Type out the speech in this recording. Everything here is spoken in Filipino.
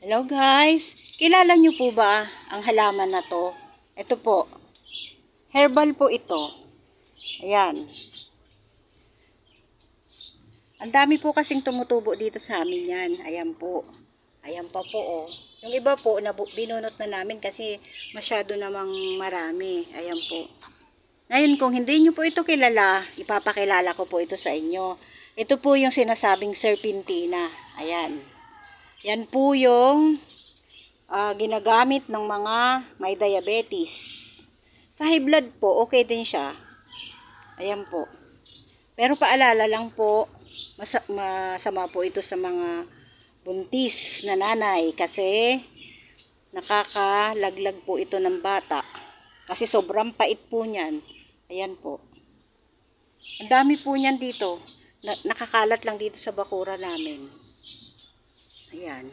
Hello guys, kilala niyo po ba ang halaman na to? Ito po, herbal po ito. Ayan. Ang dami po kasing tumutubo dito sa amin yan. Ayan po. Ayan pa po oh. Yung iba po, binunot na namin kasi masyado namang marami. Ayan po. Ngayon kung hindi niyo po ito kilala, ipapakilala ko po ito sa inyo. Ito po yung sinasabing serpentina. Ayan. Yan po yung ginagamit ng mga may diabetes. Sa high blood po, okay din siya. Ayan po. Pero paalala lang po, masama po ito sa mga buntis na nanay kasi nakakalaglag po ito ng bata. Kasi sobrang pait po niyan. Ayan po. Ang dami po niyan dito. Nakakalat lang dito sa bakura namin. Ayan.